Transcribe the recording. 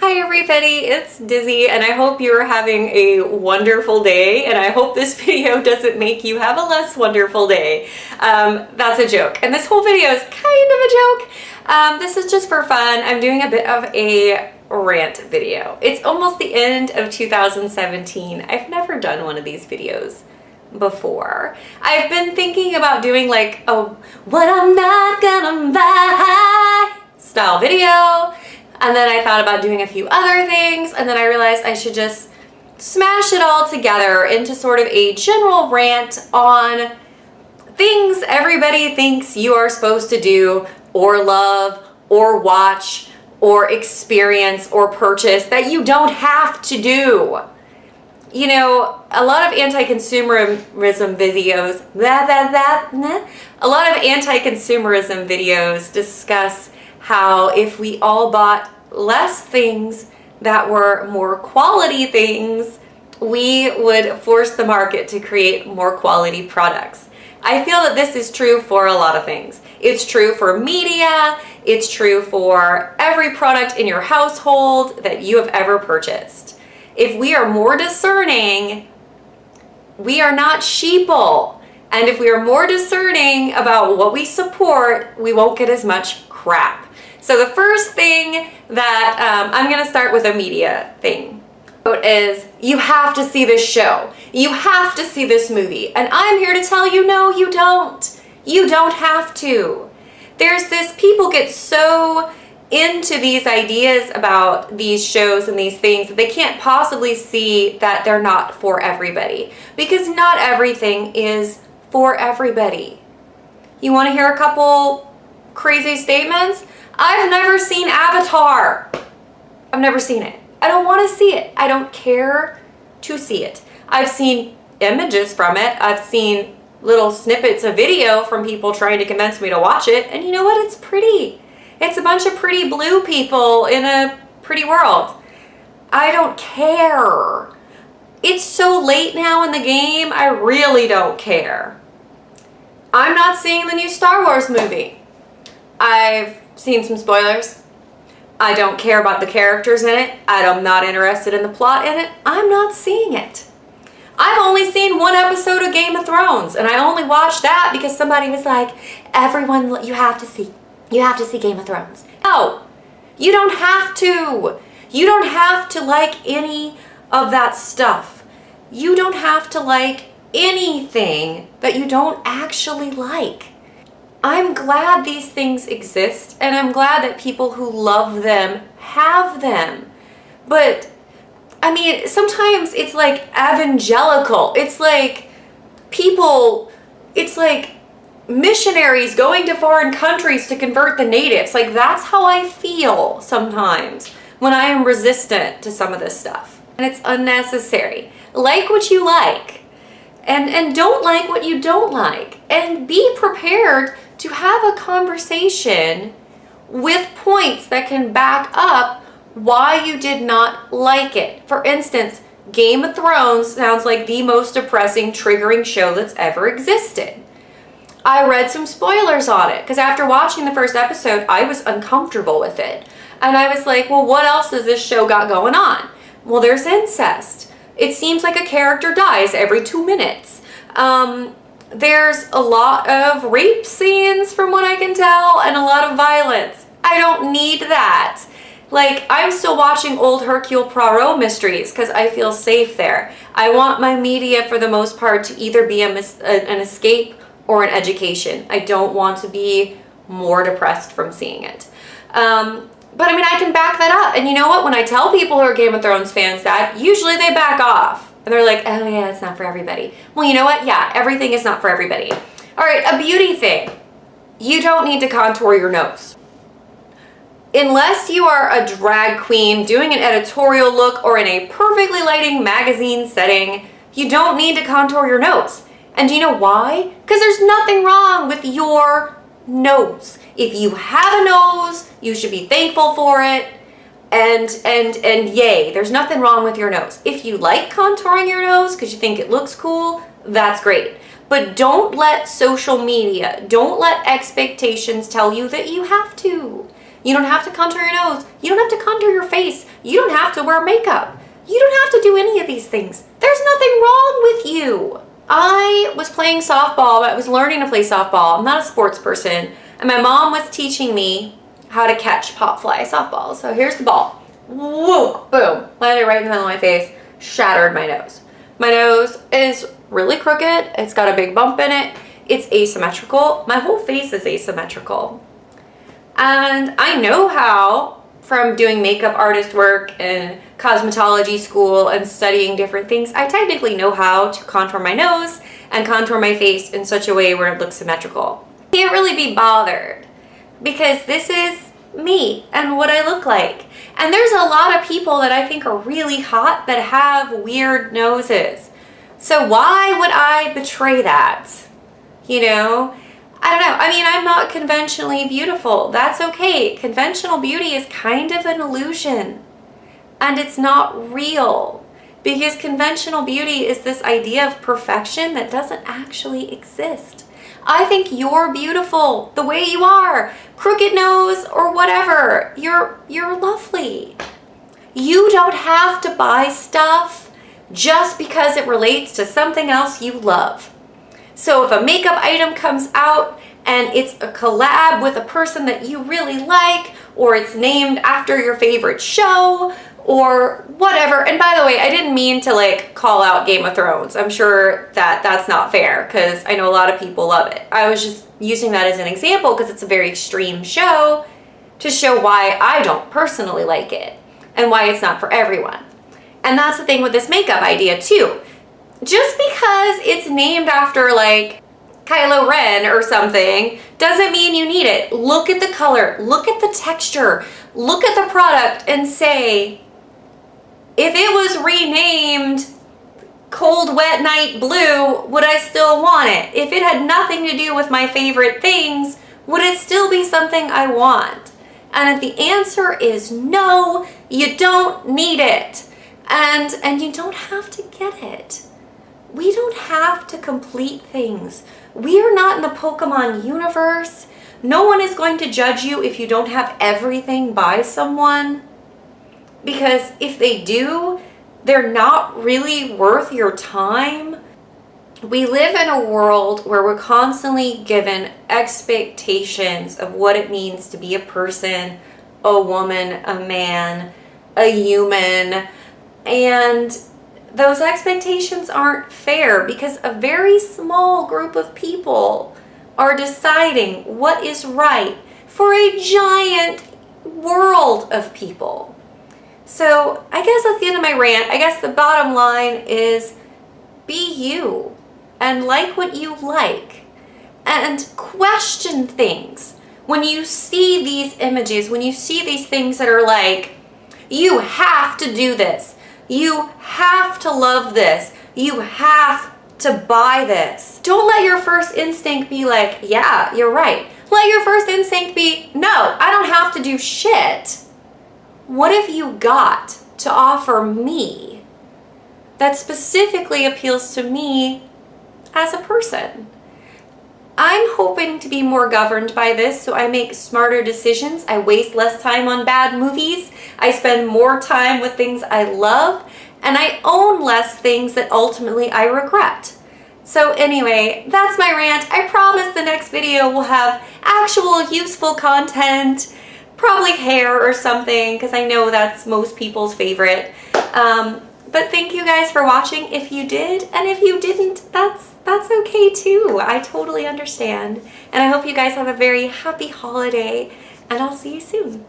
Hi everybody, it's Dizzy and I hope you're having a wonderful day, and I hope this video doesn't make you have a less wonderful day. That's a joke, and this whole video is kind of a joke. This is just for fun. I'm doing a bit of a rant video. It's almost the end of 2017. I've never done one of these videos before. I've been thinking about doing like a what I'm not gonna buy style video. And then I thought about doing a few other things, and then I realized I should just smash it all together into sort of a general rant on things everybody thinks you are supposed to do or love or watch or experience or purchase that you don't have to do. You know, a lot of anti-consumerism videos, a lot of anti-consumerism videos discuss how if we all bought less things that were more quality things, we would force the market to create more quality products. I feel that this is true for a lot of things. It's true for media, it's true for every product in your household that you have ever purchased. If we are more discerning, we are not sheeple. And if we are more discerning about what we support, we won't get as much crap. So the first thing that I'm gonna start with a media thing is you have to see this show. You have to see this movie. And I'm here to tell you, no, you don't. You don't have to. There's this, people get so into these ideas about these shows and these things that they can't possibly see that they're not for everybody, because not everything is for everybody. You wanna hear a couple crazy statements? I've never seen Avatar. I've never seen it. I don't want to see it. I don't care to see it. I've seen images from it. I've seen little snippets of video from people trying to convince me to watch it. And you know what? It's pretty. It's a bunch of pretty blue people in a pretty world. I don't care. It's so late now in the game. I really don't care. I'm not seeing the new Star Wars movie. I've seen some spoilers. I don't care about the characters in it. I'm not interested in the plot in it. I'm not seeing it. I've only seen one episode of Game of Thrones, and I only watched that because somebody was like, everyone, you have to see Game of Thrones. No, you don't have to. You don't have to like any of that stuff. You don't have to like anything that you don't actually like. I'm glad these things exist, and I'm glad that people who love them have them. But, I mean, sometimes it's like evangelical. It's like people, it's like missionaries going to foreign countries to convert the natives. Like, that's how I feel sometimes when I am resistant to some of this stuff. And it's unnecessary. Like what you like, and don't like what you don't like. And be prepared to have a conversation with points that can back up why you did not like it. For instance, Game of Thrones sounds like the most depressing, triggering show that's ever existed. I read some spoilers on it because after watching the first episode, I was uncomfortable with it. And I was like, well, what else has this show got going on? Well, there's incest. It seems like a character dies every 2 minutes. There's a lot of rape scenes from what I can tell, and a lot of violence. I don't need that. Like, I'm still watching old Hercule Poirot mysteries because I feel safe there. I want my media for the most part to either be an escape or an education. I don't want to be more depressed from seeing it. But I mean, I can back that up. And you know what? When I tell people who are Game of Thrones fans that, usually they back off. And they're like, oh yeah, it's not for everybody. Well, you know what? Yeah, everything is not for everybody. All right, a beauty thing. You don't need to contour your nose. Unless you are a drag queen doing an editorial look or in a perfectly lighting magazine setting, you don't need to contour your nose. And do you know why? Because there's nothing wrong with your nose. If you have a nose, you should be thankful for it. And yay, there's nothing wrong with your nose. If you like contouring your nose because you think it looks cool, that's great. But don't let social media, don't let expectations tell you that you have to. You don't have to contour your nose. You don't have to contour your face. You don't have to wear makeup. You don't have to do any of these things. There's nothing wrong with you. I was playing softball. I was learning to play softball. I'm not a sports person. And my mom was teaching me how to catch pop fly softballs. So here's the ball. Whoa, boom. Landed right in the middle of my face. Shattered my nose. My nose is really crooked. It's got a big bump in it. It's asymmetrical. My whole face is asymmetrical. And I know how, from doing makeup artist work and cosmetology school and studying different things, I technically know how to contour my nose and contour my face in such a way where it looks symmetrical. Can't really be bothered because this is me and what I look like. And there's a lot of people that I think are really hot that have weird noses. So why would I betray that? You know? I don't know. I mean, I'm not conventionally beautiful. That's okay. Conventional beauty is kind of an illusion. And it's not real. Because conventional beauty is this idea of perfection that doesn't actually exist. I think you're beautiful the way you are. Crooked nose or whatever. You're lovely. You don't have to buy stuff just because it relates to something else you love. So if a makeup item comes out and it's a collab with a person that you really like, or it's named after your favorite show, or whatever. And by the way, I didn't mean to like call out Game of Thrones. I'm sure that that's not fair because I know a lot of people love it. I was just using that as an example because it's a very extreme show to show why I don't personally like it and why it's not for everyone. And that's the thing with this makeup idea too. Just because it's named after like Kylo Ren or something doesn't mean you need it. Look at the color, look at the texture, look at the product and say, if it was renamed Cold Wet Night Blue, would I still want it? If it had nothing to do with my favorite things, would it still be something I want? And if the answer is no, you don't need it. And you don't have to get it. We don't have to complete things. We are not in the Pokemon universe. No one is going to judge you if you don't have everything by someone. Because if they do, they're not really worth your time. We live in a world where we're constantly given expectations of what it means to be a person, a woman, a man, a human, and those expectations aren't fair because a very small group of people are deciding what is right for a giant world of people. So I guess that's the end of my rant. I guess the bottom line is be you and like what you like and question things. When you see these images, when you see these things that are like, you have to do this. You have to love this. You have to buy this. Don't let your first instinct be like, yeah, you're right. Let your first instinct be, no, I don't have to do shit. What have you got to offer me that specifically appeals to me as a person? I'm hoping to be more governed by this so I make smarter decisions. I waste less time on bad movies. I spend more time with things I love. And I own less things that ultimately I regret. So anyway, that's my rant. I promise the next video will have actual useful content. Probably hair or something because I know that's most people's favorite. But thank you guys for watching if you did. And if you didn't, that's okay too. I totally understand. And I hope you guys have a very happy holiday. And I'll see you soon.